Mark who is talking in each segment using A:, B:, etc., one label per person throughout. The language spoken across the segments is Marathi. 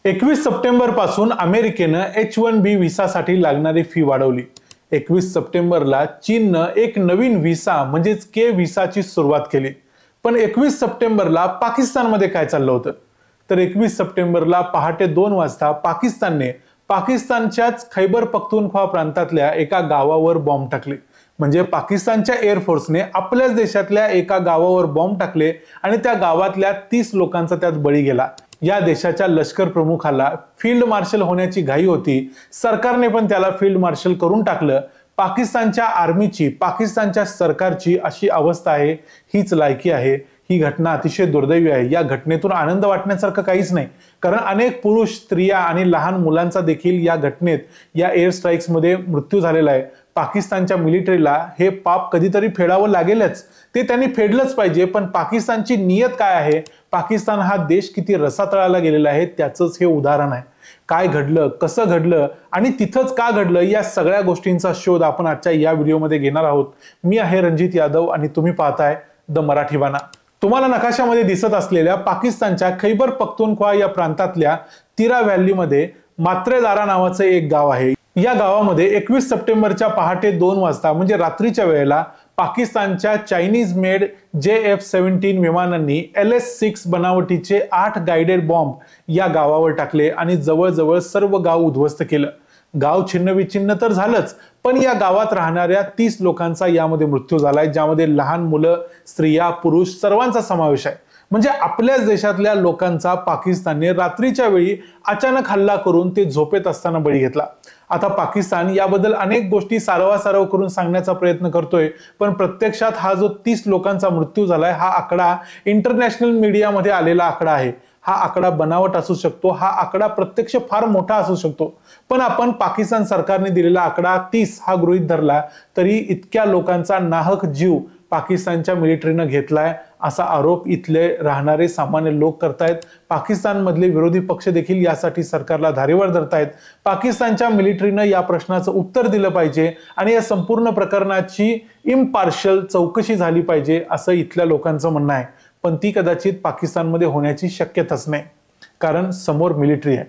A: 21 सप्टेंबर पासून अमेरिकेनं H1B व्हिसासाठी लागणारी फी वाढवली। 21 सप्टेंबरला चीननं एक नवीन व्हिसा म्हणजेच के व्हिसाची सुरुवात केली। पण 21 सप्टेंबरला पाकिस्तानमध्ये काय चाललं होतं? तर 21 सप्टेंबरला पहाटे 2 वाजता पाकिस्तानने पाकिस्तानच्याच खैबर पख्तूनख्वा प्रांतातल्या एका गावावर बॉम्ब टाकले। म्हणजे पाकिस्तानच्या एअरफोर्सने आपल्याच देशातल्या एका गावावर बॉम्ब टाकले आणि त्या गावातल्या 30 लोकांचा त्यात बळी गेला। या देशाच्या लष्कर प्रमुखाला फील्ड मार्शल होण्याची घाई होती, सरकारने पण त्याला फील्ड मार्शल करून टाकलं। पाकिस्तानच्या आर्मीची, पाकिस्तानच्या सरकारची अशी अवस्था आहे, हीच लायकी आहे। ही घटना अतिशय दुर्दैवी आहे। या घटनेतून आनंद वाटण्यासारखं काहीच नाही, कारण अनेक पुरुष, स्त्रिया आणि लहान मुलांचा देखील या घटनेत, या एअर स्ट्राइक्स मध्ये मृत्यू झालेला आहे। पाकिस्तानच्या मिलिटरीला हे पाप कधीतरी फेडावं लागेलच, ते त्यांनी फेडलंच पाहिजे। पण पाकिस्तानची नियत काय आहे, पाकिस्तान हा देश किती रसातळाला गेलेला आहे त्याचंच हे उदाहरण आहे। काय घडलं, कसं घडलं आणि तिथंच का घडलं, या सगळ्या गोष्टींचा शोध आपण आजच्या या व्हिडिओमध्ये घेणार आहोत। मी आहे रणजित यादव आणि तुम्ही पाहताय द मराठी बाणा। तुम्हाला नकाशामध्ये दिसत असलेल्या पाकिस्तानच्या खैबर पख्तूनख्वा या प्रांतातल्या तिरा व्हॅलीमध्ये मात्रेदारा नावाचं एक गाव आहे। या गावामध्ये 21 सप्टेंबरच्या पहाटे 2 वाजता म्हणजे रात्रीच्या वेळेला पाकिस्तानच्या चायनीज मेड JF-17 विमानांनी LS-6 बनावटीचे 8 गाइडेड बॉम्ब या गावावर टाकले आणि जवळजवळ सर्व गाव उद्ध्वस्त केलं। गाव छिन्नविच्छिन्न तर झालंच, पण या गावात राहणाऱ्या 30 लोकांचा यामध्ये मृत्यू झालाय, ज्यामध्ये लहान मुलं, स्त्रिया, पुरुष सर्वांचा समावेश आहे। म्हणजे आपल्याच देशातल्या लोकांचा पाकिस्तानने रात्रीच्या वेळी अचानक हल्ला करून ते झोपेत असताना बळी घेतला। आता पाकिस्तान याबद्दल अनेक गोष्टी सारवासारव करून सांगण्याचा प्रयत्न करतोय, पण प्रत्यक्षात हा जो 30 लोकांचा मृत्यू झालाय हा आकडा इंटरनॅशनल मीडियामध्ये आलेला आकडा आहे। हा आकडा बनावट असू शकतो, हा आकडा प्रत्यक्ष फार मोठा असू शकतो, पण आपण पाकिस्तान सरकारने दिलेला आकडा 30 हा गृहीत धरला तरी इतक्या लोकांचा नाहक जीव पाकिस्तानच्या मिलिटरीनं घेतलाय असा आरोप इथले राहणारे सामान्य लोक करतायत। पाकिस्तानमधले विरोधी पक्ष देखील यासाठी सरकारला धारेवर धरतायत। पाकिस्तानच्या मिलिटरीनं या प्रश्नाचं उत्तर दिलं पाहिजे आणि या संपूर्ण प्रकरणाची इम्पार्शियल चौकशी झाली पाहिजे असं इथल्या लोकांचं म्हणणं आहे। पण ती कदाचित पाकिस्तानमध्ये होण्याची शक्यताच नाही, कारण समोर मिलिटरी आहे।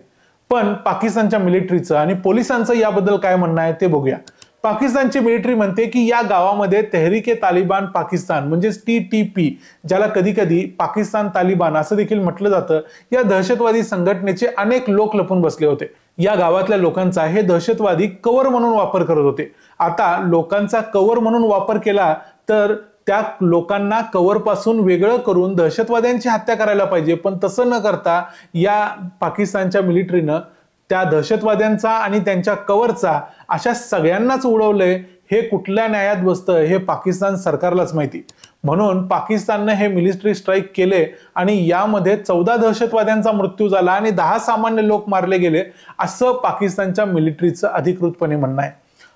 A: पण पाकिस्तानच्या मिलिटरीचं आणि पोलिसांचं याबद्दल काय म्हणणं आहे ते बघूया। पाकिस्तानची मिलिटरी म्हणते की या गावामध्ये तेहरीक-ए-तालिबान पाकिस्तान म्हणजेच TTP, ज्याला कधी कधी पाकिस्तान तालिबान असं देखील म्हटलं जातं, या दहशतवादी संघटनेचे अनेक लोक लपून बसले होते। या गावातल्या लोकांचा हे दहशतवादी कव्हर म्हणून वापर करत होते। आता लोकांचा कव्हर म्हणून वापर केला तर त्या लोकांना कव्हर पासून वेगळं करून दहशतवाद्यांची हत्या करायला पाहिजे, पण तसं न करता या पाकिस्तानच्या मिलिटरीनं त्या दहशतवाद्यांचा आणि त्यांच्या कव्हरचा अशा सगळ्यांनाच उडवलंय। हे कुठल्या न्यायात बसतं हे पाकिस्तान सरकारलाच माहिती। म्हणून पाकिस्तानने हे मिलिटरी स्ट्राईक केले आणि यामध्ये 14 दहशतवाद्यांचा मृत्यू झाला आणि 10 सामान्य लोक मारले गेले असं पाकिस्तानच्या मिलिटरीचं अधिकृतपणे म्हणणं आहे।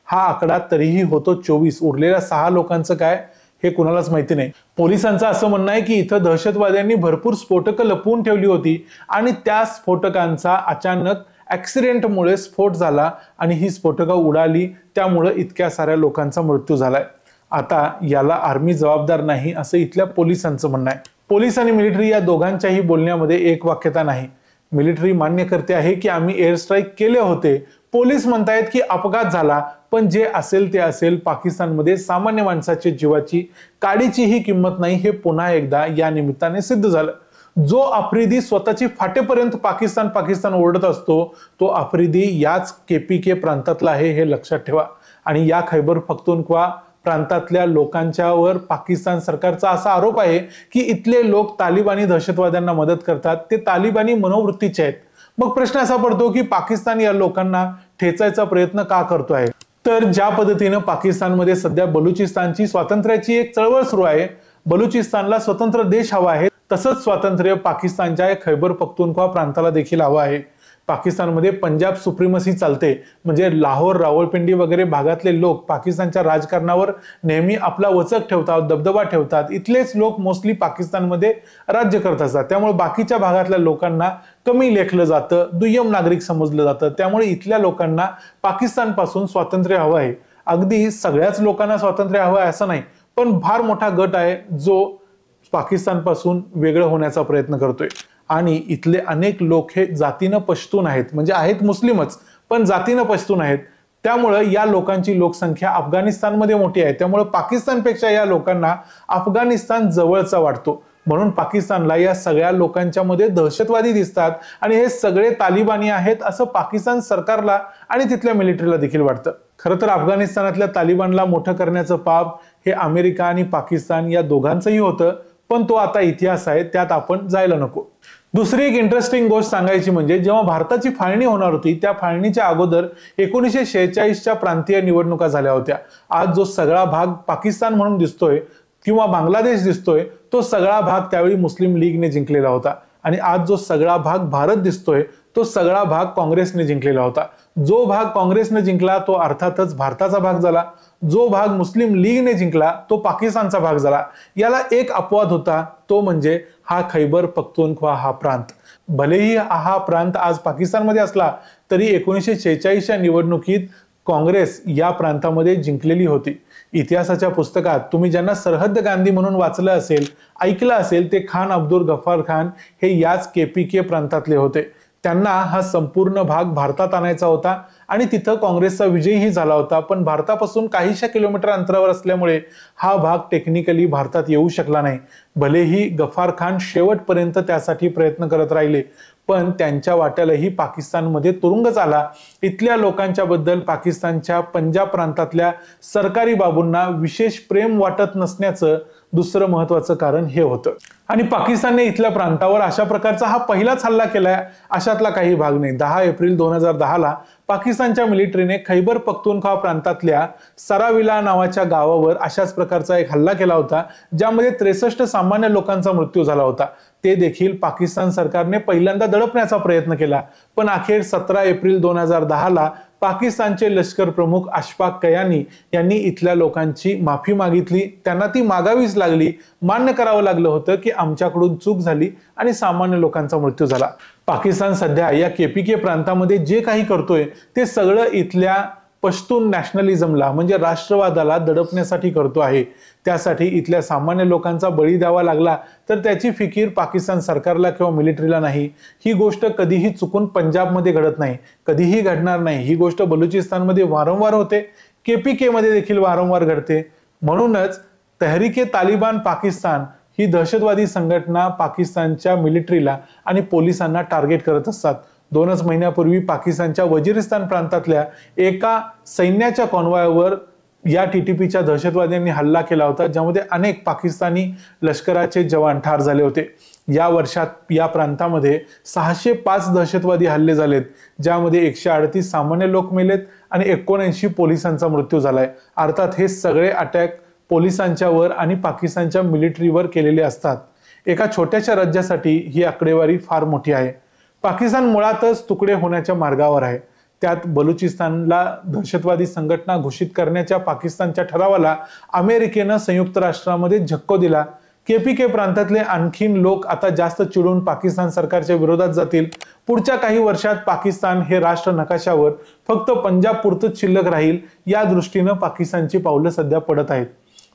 A: हा आकडा तरीही होतो 24, उरलेल्या 6 लोकांचं काय हे कुणालाच माहिती नाही। पोलिसांचं असं म्हणणं आहे की इथं दहशतवाद्यांनी भरपूर स्फोटकं लपवून ठेवली होती आणि त्या स्फोटकांचा अचानक ऍक्सिडेंटमुळे स्फोट झाला आणि ही स्फोटकं उडाली, त्यामुळे इतक्या साऱ्या लोकांचा मृत्यू झालाय। आता याला आर्मी जबाबदार नाही असं इथल्या पोलिसांचं म्हणणं आहे। पोलीस आणि मिलिटरी या दोघांच्याही बोलण्यामध्ये एक वाक्यता नाही। मिलिटरी मान्य करते आहे की आम्ही एअर स्ट्राईक केले होते, पोलीस म्हणतायत की अपघात झाला, पण जे असेल ते असेल, पाकिस्तानमध्ये सामान्य माणसाच्या जीवाची काडीचीही किंमत नाही हे पुन्हा एकदा या निमित्ताने सिद्ध झालं। जो आफ्रिदी स्वतःची फाटेपर्यंत पाकिस्तान पाकिस्तान ओरडत असतो, तो आफ्रिदी याच KPK प्रांतातला आहे हे लक्षात ठेवा। आणि या खैबर पख्तूनख्वा प्रांतातल्या लोकांच्यावर पाकिस्तान सरकारचा असा आरोप आहे की इथले लोक तालिबानी दहशतवाद्यांना मदत करतात, ते तालिबानी मनोवृत्तीचे आहेत। मग प्रश्न असा पडतो की पाकिस्तान या लोकांना ठेचायचा प्रयत्न का करतो आहे? तर ज्या पद्धतीनं पाकिस्तानमध्ये सध्या बलुचिस्तानची स्वातंत्र्याची एक चळवळ सुरू आहे, बलुचिस्तानला स्वतंत्र देश हवा आहे, तसंच स्वातंत्र्य पाकिस्तानच्या खैबर पख्तूनख्वा प्रांताला देखील हवं आहे। पाकिस्तानमध्ये पंजाब सुप्रीमसी चालते, म्हणजे लाहोर, रावळपिंडी वगैरे भागातले लोक पाकिस्तानच्या राजकारणावर नेहमी आपला वचक ठेवतात, दबदबा ठेवतात। इथलेच लोक मोस्टली पाकिस्तानमध्ये राज्य करत असतात, त्यामुळे बाकीच्या भागातल्या लोकांना कमी लेखलं जातं, दुय्यम नागरिक समजलं जातं। त्यामुळे इथल्या लोकांना पाकिस्तानपासून स्वातंत्र्य हवं आहे। अगदी सगळ्याच लोकांना स्वातंत्र्य हवं आहे असं नाही, पण फार मोठा गट आहे जो पाकिस्तानपासून वेगळं होण्याचा प्रयत्न करतोय। आणि इथले अनेक लोक हे जातीनं पश्तून आहेत, म्हणजे आहेत मुस्लिमच पण जातीनं पश्तून आहेत. त्यामुळे या लोकांची लोकसंख्या अफगाणिस्तानमध्ये मोठी आहे. त्यामुळे पाकिस्तानपेक्षा या लोकांना अफगाणिस्तान जवळचा वाटतो. म्हणून पाकिस्तानला या सगळ्या लोकांच्या मध्ये दहशतवादी दिसतात आणि हे सगळे तालिबानी आहेत असं पाकिस्तान सरकारला आणि तिथल्या मिलिटरीला देखील वाटतं. खरं तर अफगाणिस्तानातल्या तालिबानला मोठं करण्याचं पाप हे अमेरिका आणि पाकिस्तान या दोघांचंही होतं, पण तो आता इतिहास आहे, त्यात आपण जायला नको. दुसरी एक इंटरेस्टिंग गोष्ट सांगायची म्हणजे जेव्हा भारताची फाळणी होणार होती त्या फाळणीच्या अगोदर 1946च्या प्रांतीय निवडणुका झाल्या होत्या. आज जो सगळा भाग पाकिस्तान म्हणून दिसतोय किंवा बांगलादेश दिसतोय तो सगळा भाग त्यावेळी मुस्लिम लीगने जिंकलेला होता आणि आज जो सगळा भाग भारत दिसतोय तो सगळा भाग काँग्रेसने जिंकलेला होता. जो भाग काँग्रेसने जिंकला तो अर्थातच भारताचा भाग झाला. जो भाग मुस्लिम लीगने जिंकला तो पाकिस्तानचा भाग झाला. याला एक अपवाद होता, तो म्हणजे हा खैबर पख्तूनख्वा हा प्रांत. भलेही हा प्रांत आज पाकिस्तानमध्ये असला तरी 1946च्या निवडणुकीत काँग्रेस या प्रांतामध्ये जिंकलेली होती. इतिहासाच्या पुस्तकात तुम्ही ज्यांना सरहद्द गांधी म्हणून वाचलं असेल, ऐकलं असेल, ते खान अब्दुल गफ्फार खान हे याच KPK प्रांतातले होते. त्यांना हा संपूर्ण भाग भारतात आणायचा होता आणि तिथं काँग्रेसचा विजयही झाला होता. पण भारतापासून काहीशा किलोमीटर अंतरावर असल्यामुळे हा भाग टेक्निकली भारतात येऊ शकला नाही. भलेही गफ्फार खान शेवटपर्यंत त्यासाठी प्रयत्न करत राहिले पण त्यांच्या वाट्यालाही पाकिस्तानमध्ये तुरुंगच आला. इथल्या लोकांच्या बद्दल पाकिस्तानच्या पंजाब प्रांतातल्या सरकारी बाबूंना विशेष प्रेम वाटत नसण्याचं दुसरं महत्वाचं कारण हे होतं. आणि पाकिस्तानने इथल्या प्रांतावर अशा प्रकारचा हा पहिलाच हल्ला केलाय अशातला काही भाग नाही. 10 एप्रिल 2010ला पाकिस्तानच्या मिलिटरीने खैबर पख्तूनख्वा प्रांतातल्या सराविला नावाच्या गावावर अशाच प्रकारचा एक हल्ला केला होता ज्यामध्ये 63 सामान्य लोकांचा मृत्यू झाला होता. ते देखील पाकिस्तान सरकारने पहिल्यांदा दडपण्याचा प्रयत्न केला पण अखेर 17 एप्रिल 2010ला पाकिस्तानचे लष्कर प्रमुख अशफाक कयानी यांनी इथल्या लोकांची माफी मागितली. त्यांना ती मागावीच लागली. मान्य करावं लागलं होतं की आमच्याकडून चूक झाली आणि सामान्य लोकांचा मृत्यू झाला. पाकिस्तान सध्या या KPK प्रांतामध्ये जे काही करतोय ते सगळं इथल्या पश्तून नॅशनलिझमला म्हणजे राष्ट्रवादाला दडपण्यासाठी करतो आहे. त्यासाठी इथल्या सामान्य लोकांचा बळी द्यावा लागला तर त्याची फिकीर पाकिस्तान सरकारला किंवा मिलिटरीला नाही. ही गोष्ट कधीही चुकून पंजाबमध्ये घडत नाही, कधीही घडणार नाही. ही गोष्ट बलुचिस्तानमध्ये वारंवार होते, KPK मध्ये देखील वारंवार घडते. म्हणूनच तहरीके तालिबान पाकिस्तान ही दहशतवादी संघटना पाकिस्तानच्या मिलिटरीला आणि पोलिसांना टार्गेट करत असतात. 2च महिन्यापूर्वी पाकिस्तानच्या वजिरिस्तान प्रांतातल्या एका सैन्याच्या कॉन्वॉयवर या TTPच्या दहशतवाद्यांनी हल्ला केला होता ज्यामध्ये अनेक पाकिस्तानी लष्कराचे जवान ठार झाले होते. या वर्षात या प्रांतामध्ये 605 दहशतवादी हल्ले झालेत ज्यामध्ये 138 सामान्य लोक मेलेत आणि 79 पोलिसांचा मृत्यू झालाय. अर्थात हे सगळे अटॅक पोलिसांच्या वर आणि पाकिस्तानच्या मिलिटरीवर केलेले असतात. एका छोट्याशा राज्यासाठी ही आकडेवारी फार मोठी आहे. पाकिस्तान मुळातच तुकडे होण्याच्या मार्गावर आहे. त्यात बलुचिस्तानला दहशतवादी संघटना घोषित करण्याच्या पाकिस्तानच्या ठरावाला अमेरिकेनं संयुक्त राष्ट्रामध्ये झक्को दिला. KPK प्रांतातले आणखीन लोक आता जास्त चिडून पाकिस्तान सरकारच्या विरोधात जातील. पुढच्या काही वर्षात पाकिस्तान हे राष्ट्र नकाशावर फक्त पंजाब पुरतच शिल्लक राहील या दृष्टीनं पाकिस्तानची पावलं सध्या पडत आहेत.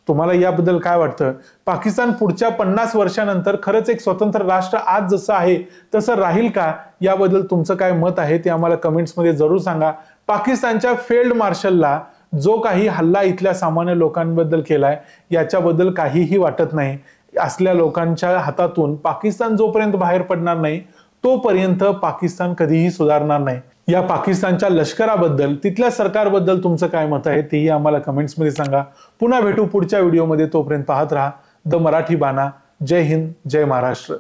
A: तुम्हाला याबद्दल काय वाटतं? पाकिस्तान पुढच्या 50 वर्षानंतर खरंच एक स्वतंत्र राष्ट्र आज जसं आहे तसं राहील का? याबद्दल तुमचं काय मत आहे ते आम्हाला कमेंट्समध्ये जरूर सांगा. पाकिस्तानच्या फील्ड मार्शलला जो काही हल्ला इथल्या सामान्य लोकांबद्दल केलाय याच्याबद्दल काहीही वाटत नाही. असल्या लोकांच्या हातातून पाकिस्तान जोपर्यंत बाहेर पडणार नाही तोपर्यंत पाकिस्तान कधीही सुधारणार नाही. या पाकिस्तानच्या लष्कराबद्दल तिथल्या सरकारबद्दल तुमचं काय मत आहे तेही आम्हाला कमेंट्समध्ये सांगा. पुन्हा भेटू पुढच्या व्हिडिओमध्ये. तोपर्यंत पाहत राहा द मराठी बाणा. जय हिंद, जय महाराष्ट्र.